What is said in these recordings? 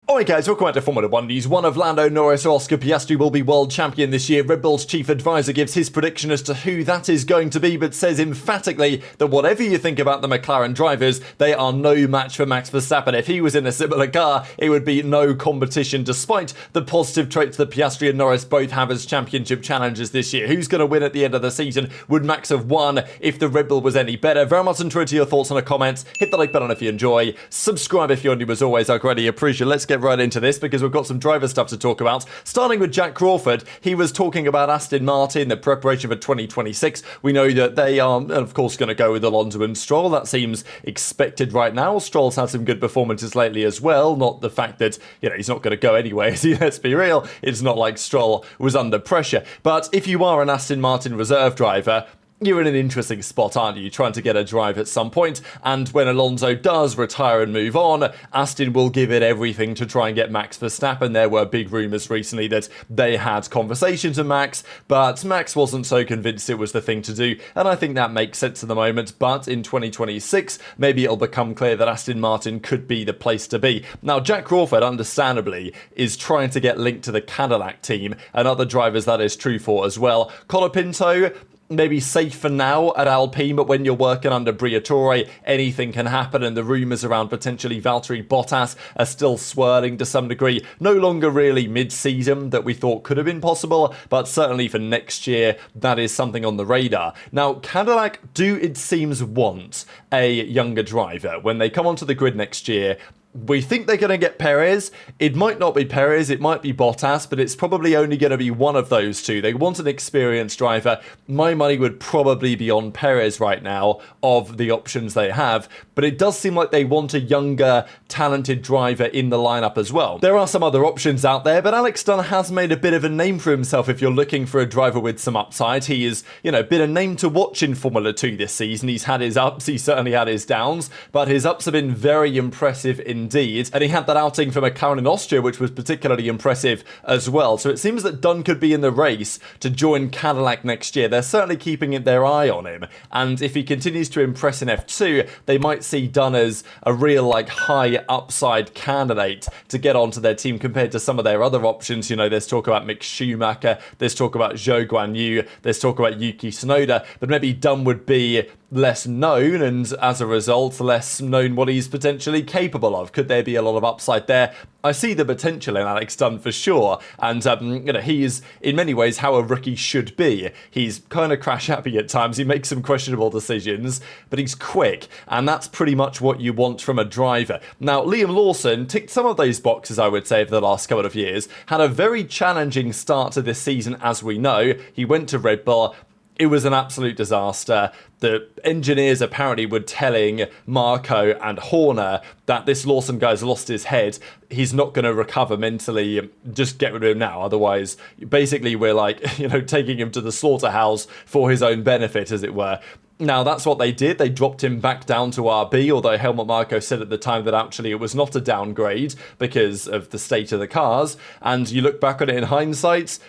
Alright guys, welcome back to Formula 1 news. One of Lando Norris or Oscar Piastri will be world champion this year. Red Bull's chief advisor gives his prediction as to who that is going to be, but says emphatically that whatever you think about the McLaren drivers, they are no match for Max Verstappen. If he was in a similar car, it would be no competition, despite the positive traits that Piastri and Norris both have as championship challengers this year. Who's going to win at the end of the season? Would Max have won if the Red Bull was any better? Very much enjoyed your thoughts in the comments. Hit the like button if you enjoy. Subscribe if you're new as always. I greatly appreciate it. Let's get right into this because we've got some driver stuff to talk about. Starting with Jack Crawford, he was talking about Aston Martin, the preparation for 2026. We know that they are, of course, going to go with Alonso and Stroll. That seems expected right now. Stroll's had some good performances lately as well. Not the fact that, he's not going to go anyway. Let's be real. It's not like Stroll was under pressure. But if you are an Aston Martin reserve driver, you're in an interesting spot, aren't you? Trying to get a drive at some point, and when Alonso does retire and move on, Aston will give it everything to try and get Max Verstappen. There were big rumours recently that they had conversations with Max, but Max wasn't so convinced it was the thing to do, and I think that makes sense at the moment. But in 2026, maybe it'll become clear that Aston Martin could be the place to be. Now, Jack Crawford, understandably, is trying to get linked to the Cadillac team, and other drivers that is true for as well. Colapinto, maybe safe for now at Alpine, but when you're working under Briatore, anything can happen, and the rumours around potentially Valtteri Bottas are still swirling to some degree. No longer really mid-season that we thought could have been possible, but certainly for next year, that is something on the radar. Now, Cadillac do, it seems, want a younger driver. When they come onto the grid next year, we think they're going to get Perez. It might not be Perez, it might be Bottas, but it's probably only going to be one of those two. They want an experienced driver. My money would probably be on Perez right now of the options they have, but it does seem like they want a younger, talented driver in the lineup as well. There are some other options out there, but Alex Dunn has made a bit of a name for himself if you're looking for a driver with some upside. He is, been a name to watch in Formula 2 this season. He's had his ups, he certainly had his downs, but his ups have been very impressive indeed, and he had that outing for McLaren in Austria, which was particularly impressive as well. So it seems that Dunn could be in the race to join Cadillac next year. They're certainly keeping their eye on him, and if he continues to impress in F2, they might see Dunn as a real high upside candidate to get onto their team compared to some of their other options. There's talk about Mick Schumacher, there's talk about Zhou Guanyu, there's talk about Yuki Tsunoda, but maybe Dunn would be less known, and as a result, less known what he's potentially capable of. Could there be a lot of upside there? I see the potential in Alex Dunn for sure, and he is in many ways how a rookie should be. He's kind of crash happy at times, he makes some questionable decisions, but he's quick, and that's pretty much what you want from a driver. Now, Liam Lawson ticked some of those boxes, I would say, over the last couple of years. Had a very challenging start to this season, as we know. He went to Red Bull. It was an absolute disaster. The engineers apparently were telling Marko and Horner that this Lawson guy's lost his head. He's not going to recover mentally. Just get rid of him now. Otherwise, basically, we're taking him to the slaughterhouse for his own benefit, as it were. Now, that's what they did. They dropped him back down to RB, although Helmut Marko said at the time that actually it was not a downgrade because of the state of the cars. And you look back on it in hindsight,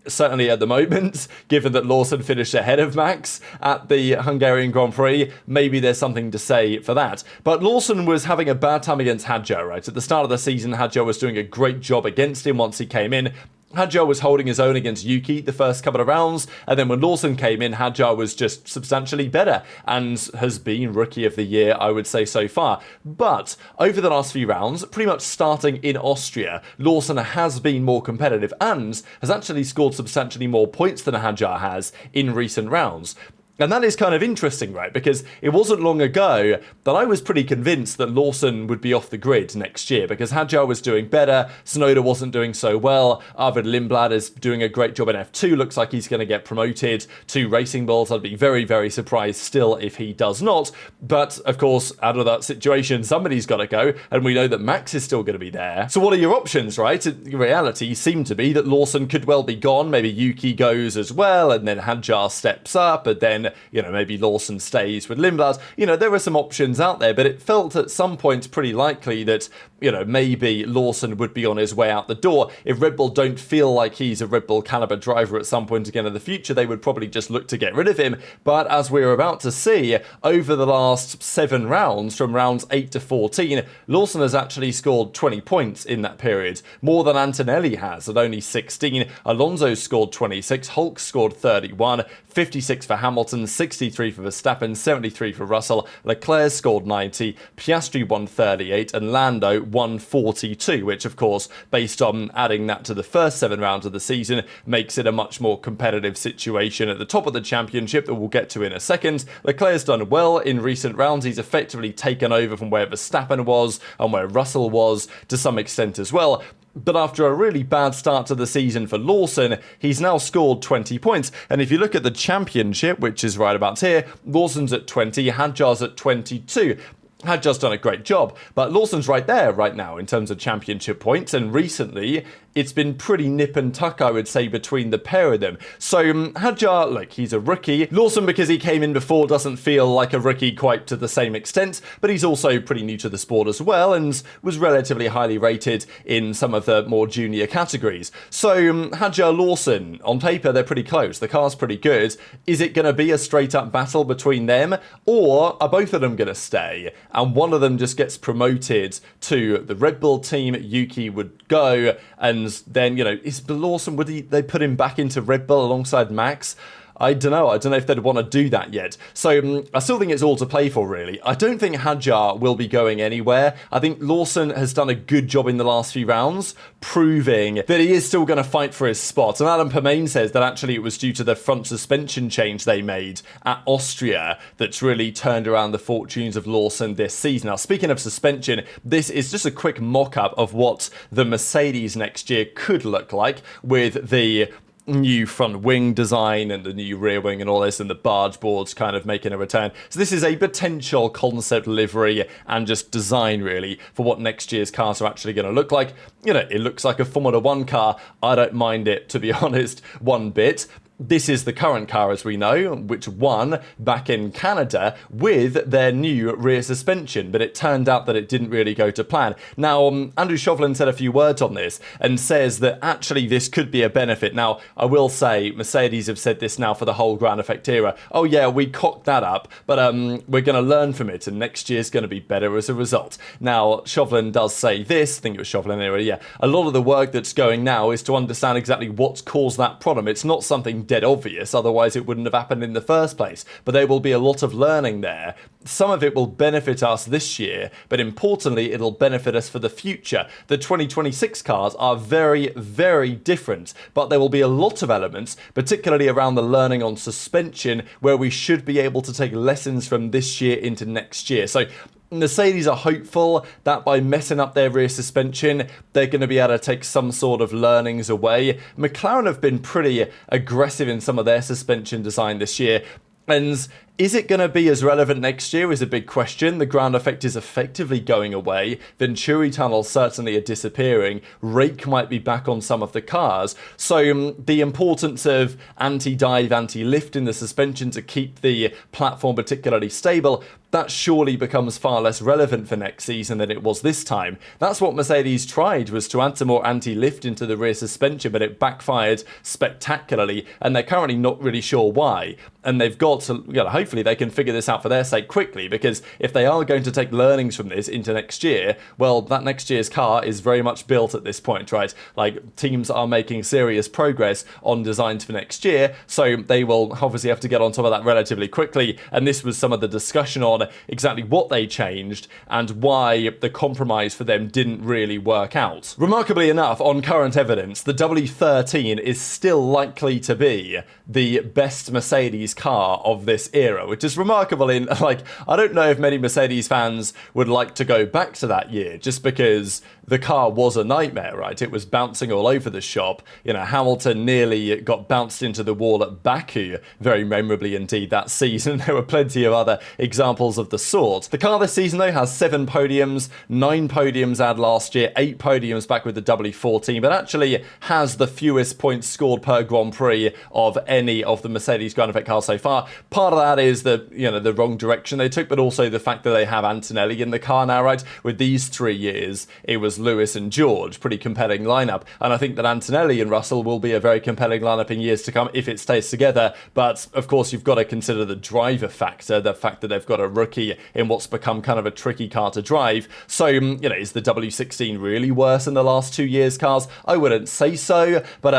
certainly at the moment, given that Lawson finished ahead of Max at the Hungarian Grand Prix, maybe there's something to say for that. But Lawson was having a bad time against Hadjar, right? At the start of the season, Hadjar was doing a great job against him once he came in. Hadjar was holding his own against Yuki the first couple of rounds, and then when Lawson came in, Hadjar was just substantially better and has been Rookie of the Year, I would say, so far. But over the last few rounds, pretty much starting in Austria, Lawson has been more competitive and has actually scored substantially more points than Hadjar has in recent rounds. And that is kind of interesting, right? Because it wasn't long ago that I was pretty convinced that Lawson would be off the grid next year because Hadjar was doing better, Tsunoda wasn't doing so well, Arvid Lindblad is doing a great job in F2, looks like he's going to get promoted to Racing Bulls. I'd be very, very surprised still if he does not. But, of course, out of that situation, somebody's got to go, and we know that Max is still going to be there. So what are your options, right? In reality, seem to be that Lawson could well be gone, maybe Yuki goes as well, and then Hadjar steps up, and then Verstappen, maybe Lawson stays with Lindblad. There were some options out there, but it felt at some point pretty likely that, maybe Lawson would be on his way out the door. If Red Bull don't feel like he's a Red Bull caliber driver at some point again in the future, they would probably just look to get rid of him. But as we're about to see, over the last 7 rounds, from rounds 8 to 14, Lawson has actually scored 20 points in that period, more than Antonelli has at only 16. Alonso scored 26, Hulk scored 31, 56 for Hamilton, 63 for Verstappen, 73 for Russell, Leclerc scored 90, Piastri 138, and Lando 142, which of course, based on adding that to the first 7 rounds of the season, makes it a much more competitive situation at the top of the championship that we'll get to in a second. Leclerc's done well in recent rounds. He's effectively taken over from where Verstappen was and where Russell was to some extent as well. But after a really bad start to the season for Lawson, he's now scored 20 points. And if you look at the championship, which is right about here, Lawson's at 20, Hadjar's at 22. Hadjar's done a great job, but Lawson's right there right now in terms of championship points, and recently it's been pretty nip and tuck, I would say, between the pair of them. So Hadjar, look, he's a rookie. Lawson, because he came in before, doesn't feel like a rookie quite to the same extent, but he's also pretty new to the sport as well and was relatively highly rated in some of the more junior categories. So Hadjar, Lawson, on paper, they're pretty close. The car's pretty good. Is it going to be a straight-up battle between them, or are both of them going to stay? And one of them just gets promoted to the Red Bull team, Yuki would go, and then, is Lawson, would they put him back into Red Bull alongside Max? I don't know if they'd want to do that yet. So I still think it's all to play for, really. I don't think Hadjar will be going anywhere. I think Lawson has done a good job in the last few rounds, proving that he is still going to fight for his spot. And Adam Permain says that actually it was due to the front suspension change they made at Austria that's really turned around the fortunes of Lawson this season. Now, speaking of suspension, this is just a quick mock-up of what the Mercedes next year could look like with the new front wing design and the new rear wing and all this, and the barge boards kind of making a return. So this is a potential concept livery and just design, really, for what next year's cars are actually going to look like. It looks like a Formula 1 car. I don't mind it, to be honest, one bit. This is the current car, as we know, which won back in Canada with their new rear suspension, but it turned out that it didn't really go to plan. Now, Andrew Chauvelin said a few words on this and says that actually this could be a benefit. Now, I will say Mercedes have said this now for the whole ground effect era. Oh yeah, we cocked that up, but we're going to learn from it, and next year's going to be better as a result. Now, Chauvelin does say this, I think it was Chauvelin anyway, yeah. A lot of the work that's going now is to understand exactly what's caused that problem. It's not something dead obvious, otherwise it wouldn't have happened in the first place. But there will be a lot of learning there. Some of it will benefit us this year, but importantly, it'll benefit us for the future. The 2026 cars are very, very different, but there will be a lot of elements, particularly around the learning on suspension, where we should be able to take lessons from this year into next year. So Mercedes are hopeful that by messing up their rear suspension, they're going to be able to take some sort of learnings away. McLaren have been pretty aggressive in some of their suspension design this year. And is it going to be as relevant next year is a big question. The ground effect is effectively going away. Venturi tunnels certainly are disappearing. Rake might be back on some of the cars. So the importance of anti-dive, anti-lift in the suspension to keep the platform particularly stable, that surely becomes far less relevant for next season than it was this time. That's what Mercedes tried, was to add some more anti-lift into the rear suspension, but it backfired spectacularly, and they're currently not really sure why. And they've got to, hopefully they can figure this out for their sake quickly, because if they are going to take learnings from this into next year, well, that next year's car is very much built at this point, right? Like, teams are making serious progress on designs for next year, so they will obviously have to get on top of that relatively quickly. And this was some of the discussion on exactly what they changed and why the compromise for them didn't really work out. Remarkably enough, on current evidence, the W13 is still likely to be the best Mercedes car of this era. era, which is remarkable in, like, I don't know if many Mercedes fans would like to go back to that year, just because the car was a nightmare, right? It was bouncing all over the shop. You know, Hamilton nearly got bounced into the wall at Baku, very memorably indeed that season. There were plenty of other examples of the sort. The car this season, though, has 7 podiums, 9 podiums add last year, 8 podiums back with the W14, but actually has the fewest points scored per Grand Prix of any of the Mercedes Grand Effect cars so far. Part of that is the, you know, the wrong direction they took, but also the fact that they have Antonelli in the car now, right? With these 3 years, it was Lewis and George, pretty compelling lineup, and I think that Antonelli and Russell will be a very compelling lineup in years to come if it stays together. But of course, you've got to consider the driver factor, the fact that they've got a rookie in what's become kind of a tricky car to drive. So, you know, is the W16 really worse in the last 2 years' cars? I wouldn't say so, but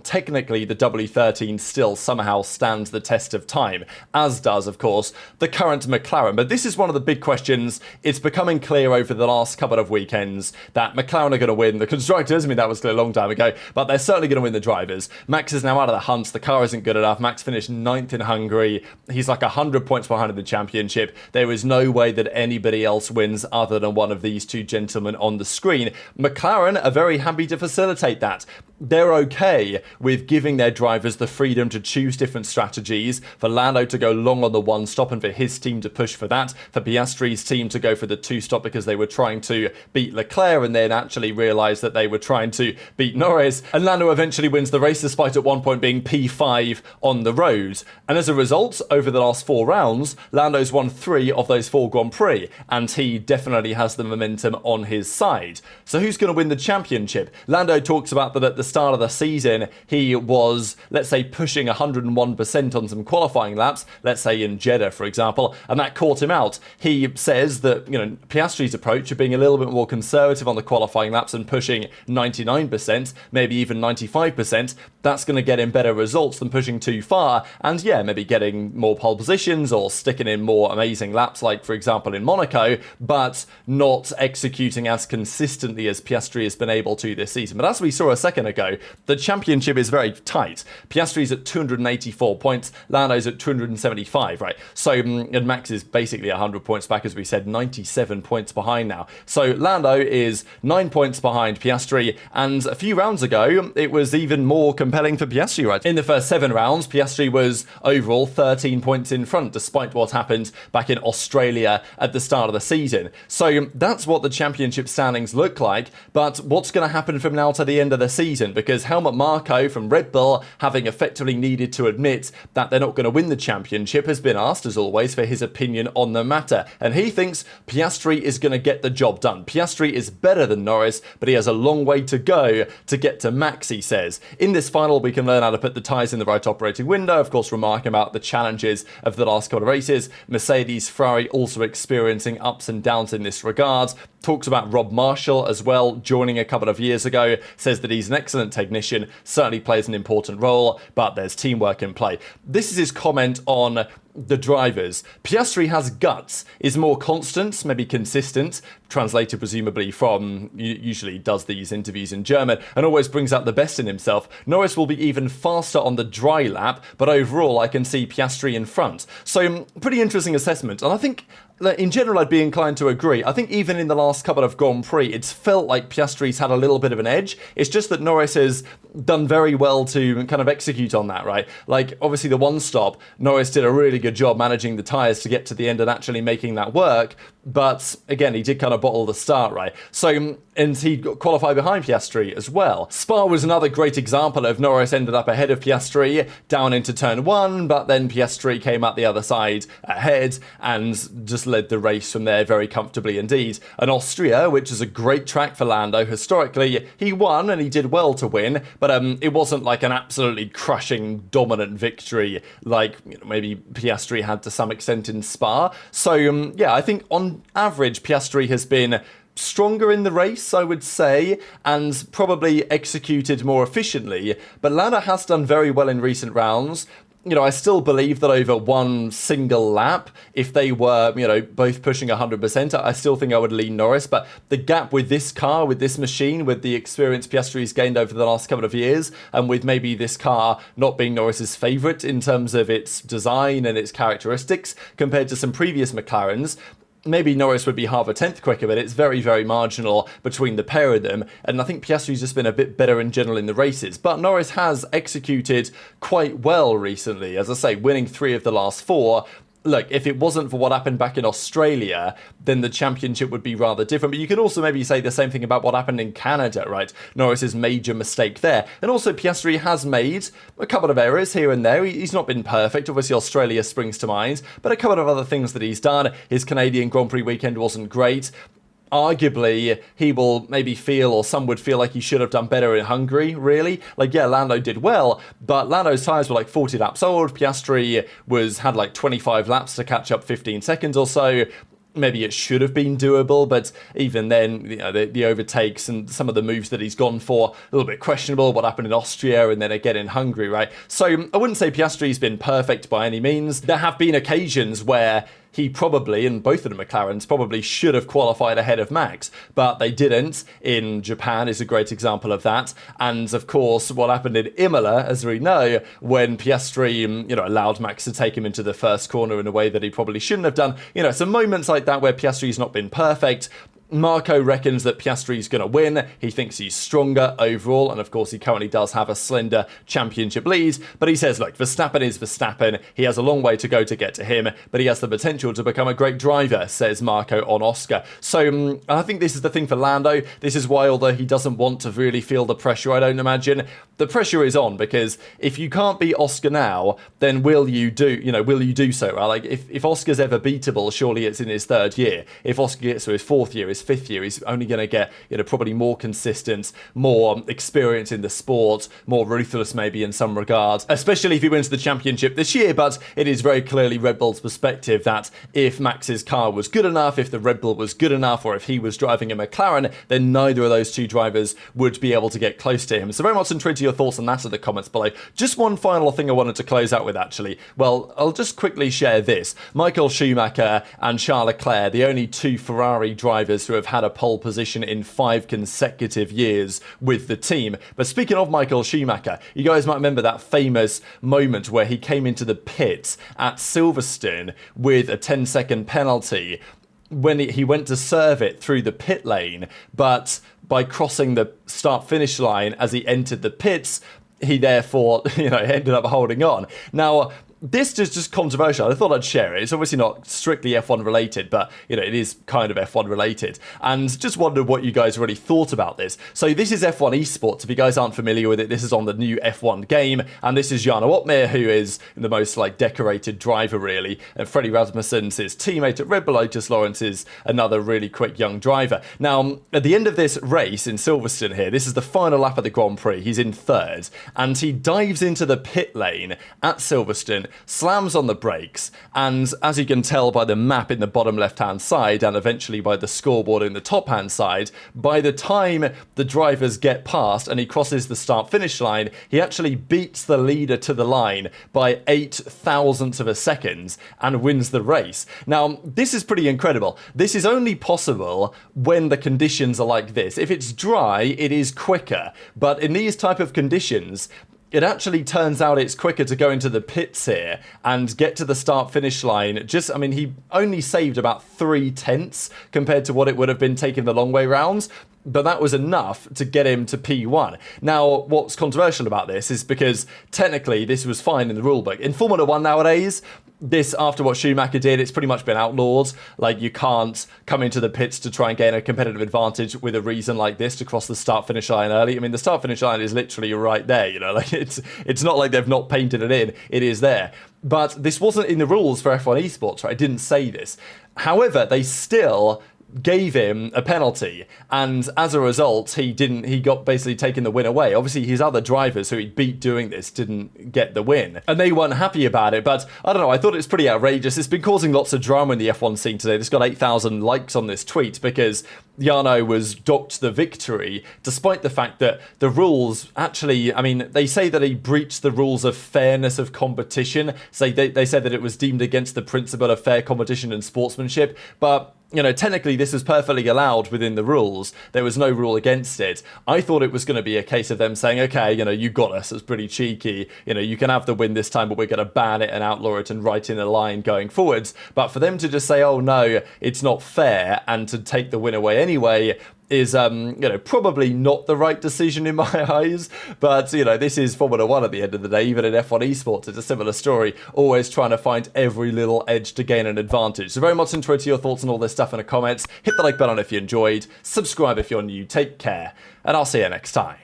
technically the W13 still somehow stands the test of time, as does, of course, the current McLaren. But this is one of the big questions. It's becoming clear over the last couple of weekends that McLaren are going to win the constructors. I mean, that was clear a long time ago, but they're certainly going to win the drivers. Max is now out of the hunt. The car isn't good enough. Max finished 9th in Hungary. He's like 100 points behind in the championship. There is no way that anybody else wins other than one of these two gentlemen on the screen. McLaren are very happy to facilitate that. They're okay with giving their drivers the freedom to choose different strategies, for Lando to go long on the one stop and for his team to push for that, for Piastri's team to go for the 2 stop because they were trying to beat Leclerc and then actually realised that they were trying to beat Norris, and Lando eventually wins the race despite at one point being P5 on the road. And as a result, over the last 4 rounds, Lando's won 3 of those 4 Grand Prix, and he definitely has the momentum on his side. So who's going to win the championship? Lando talks about that at the start of the season, he was, let's say, pushing 101% on some qualifying laps, let's say in Jeddah, for example, and that caught him out. He says that, you know, Piastri's approach of being a little bit more conservative on the qualifying laps and pushing 99%, maybe even 95%, that's going to get him better results than pushing too far, and yeah, maybe getting more pole positions or sticking in more amazing laps, like for example in Monaco, but not executing as consistently as Piastri has been able to this season. But as we saw a second ago, the championship is very tight. Piastri's at 284 points, Lando's at 275, right? So, and Max is basically 100 points back, as we said, 97 points behind now. So Lando is 9 points behind Piastri, and a few rounds ago, it was even more compelling for Piastri, right? In the first 7 rounds, Piastri was overall 13 points in front, despite what happened back in Australia at the start of the season. So that's what the championship standings look like, but what's going to happen from now to the end of the season? Because Helmut Marko from Red Bull, having effectively needed to admit that they're not going to win the championship, has been asked, as always, for his opinion on the matter. And he thinks Piastri is going to get the job done. Piastri is better than Norris, but he has a long way to go to get to Max, he says. In this final, we can learn how to put the tyres in the right operating window, of course, remarking about the challenges of the last couple of races. Mercedes, Ferrari also experiencing ups and downs in this regard. Talks about Rob Marshall as well, joining a couple of years ago, says that he's an excellent technician, certainly plays an important role, but there's teamwork in play. This is his comment on the drivers. Piastri has guts, is more constant, maybe consistent, translated presumably from, usually does these interviews in German, and always brings out the best in himself. Norris will be even faster on the dry lap, but overall I can see Piastri in front. So pretty interesting assessment, and I think in general I'd be inclined to agree. I think even in the last couple of Grand Prix, it's felt like Piastri's had a little bit of an edge. It's just that Norris has done very well to kind of execute on that, right? Like, obviously the one stop, Norris did a really good job managing the tyres to get to the end and actually making that work. But again, he did kind of bottle the start, right? So, and he qualified behind Piastri as well. Spa was another great example of Norris ended up ahead of Piastri down into turn 1, but then Piastri came out the other side ahead and just led the race from there very comfortably indeed. And Austria, which is a great track for Lando, historically, he won and he did well to win, but it wasn't like an absolutely crushing, dominant victory like, you know, maybe Piastri had to some extent in Spa. So, yeah, I think on average, Piastri has been stronger in the race, I would say, and probably executed more efficiently. But Lando has done very well in recent rounds. I still believe that over one single lap, if they were, both pushing 100%, I still think I would lean Norris. But the gap with this car, with this machine, with the experience Piastri's gained over the last couple of years, and with maybe this car not being Norris's favourite in terms of its design and its characteristics compared to some previous McLarens, maybe Norris would be half a tenth quicker, but it's very, very marginal between the pair of them. And I think Piastri's just been a bit better in general in the races. But Norris has executed quite well recently. As I say, winning 3 of the last 4. Look, if it wasn't for what happened back in Australia, then the championship would be rather different. But you can also maybe say the same thing about what happened in Canada, right? Norris's major mistake there. And also Piastri has made a couple of errors here and there. He's not been perfect. Obviously, Australia springs to mind. But a couple of other things that he's done. His Canadian Grand Prix weekend wasn't great. Arguably, he will maybe feel, or some would feel like he should have done better in Hungary, really. Like, yeah, Lando did well, but Lando's tyres were like 40 laps old. Piastri had like 25 laps to catch up 15 seconds or so. Maybe it should have been doable, but even then, the overtakes and some of the moves that he's gone for, a little bit questionable. What happened in Austria and then again in Hungary, right? So I wouldn't say Piastri's been perfect by any means. There have been occasions where he probably, and both of the McLarens, probably should have qualified ahead of Max, but they didn't. In Japan is a great example of that. And of course, what happened in Imola, as we know, when Piastri, allowed Max to take him into the first corner in a way that he probably shouldn't have done. Some moments like that where Piastri's not been perfect. Marko reckons that Piastri's going to win. He thinks he's stronger overall, and of course he currently does have a slender championship lead, but he says, look, Verstappen is Verstappen. He has a long way to go to get to him, but he has the potential to become a great driver, says Marko on Oscar. So I think this is the thing for Lando. This is why, although he doesn't want to really feel the pressure, I don't imagine, the pressure is on, because if you can't beat Oscar now, then will you do so, right? Like, if Oscar's ever beatable, surely it's in his 3rd year. If Oscar gets to his 4th year, his 5th year, he's only going to get probably more consistent, more experience in the sport, more ruthless maybe in some regards, especially if he wins the championship this year. But it is very clearly Red Bull's perspective that if Max's car was good enough, if the Red Bull was good enough, or if he was driving a McLaren, then neither of those two drivers would be able to get close to him. So very much intrigued to your thoughts on that in the comments below. Just one final thing I wanted to close out with, actually. Well, I'll just quickly share this. Michael Schumacher and Charles Leclerc, the only 2 Ferrari drivers who have had a pole position in 5 consecutive years with the team. But speaking of Michael Schumacher, you guys might remember that famous moment where he came into the pits at Silverstone with a 10-second penalty when he went to serve it through the pit lane, but by crossing the start-finish line as he entered the pits, he therefore, ended up holding on. Now, this is just controversial. I thought I'd share it. It's obviously not strictly F1 related, but, it is kind of F1 related. And just wondered what you guys really thought about this. So this is F1 Esports. If you guys aren't familiar with it, this is on the new F1 game. And this is Jarno Opmeer, who is the most, decorated driver, really. And Freddie Rasmussen's his teammate at Red Bull. Otis Lawrence is another really quick young driver. Now, at the end of this race in Silverstone here, this is the final lap of the Grand Prix. He's in 3rd. And he dives into the pit lane at Silverstone, slams on the brakes, and as you can tell by the map in the bottom left-hand side, and eventually by the scoreboard in the top-hand side, by the time the drivers get past and he crosses the start-finish line, he actually beats the leader to the line by 8 thousandths of a second and wins the race. Now, this is pretty incredible. This is only possible when the conditions are like this. If it's dry, it is quicker, but in these type of conditions, it actually turns out it's quicker to go into the pits here and get to the start-finish line. He only saved about 3/10 compared to what it would have been taking the long way round, but that was enough to get him to P1. Now, what's controversial about this is because technically this was fine in the rulebook. In Formula 1 nowadays, this, after what Schumacher did, it's pretty much been outlawed. Like, you can't come into the pits to try and gain a competitive advantage with a reason like this to cross the start-finish line early. The start-finish line is literally right there, it's not like they've not painted it in. It is there. But this wasn't in the rules for F1 Esports, right? I didn't say this. However, they still gave him a penalty, and as a result, he got basically taken the win away. Obviously, his other drivers who he beat doing this didn't get the win, and they weren't happy about it. But I don't know, I thought it's pretty outrageous. It's been causing lots of drama in the F1 scene today. It's got 8,000 likes on this tweet because Jarno was docked the victory, despite the fact that the rules actually, I mean, they say that he breached the rules of fairness of competition. So they said that it was deemed against the principle of fair competition and sportsmanship, but you know, technically this was perfectly allowed within the rules. There was no rule against it. I thought it was going to be a case of them saying, okay, you know, you got us, it's pretty cheeky, you know, you can have the win this time, but we're going to ban it and outlaw it and write in a line going forwards. But for them to just say, oh no, it's not fair, and to take the win away anyway, is, you know, probably not the right decision in my eyes. But, you know, this is Formula 1 at the end of the day. Even in F1 esports, it's a similar story. Always trying to find every little edge to gain an advantage. So very much interested in your thoughts on all this stuff in the comments. Hit the like button if you enjoyed. Subscribe if you're new. Take care. And I'll see you next time.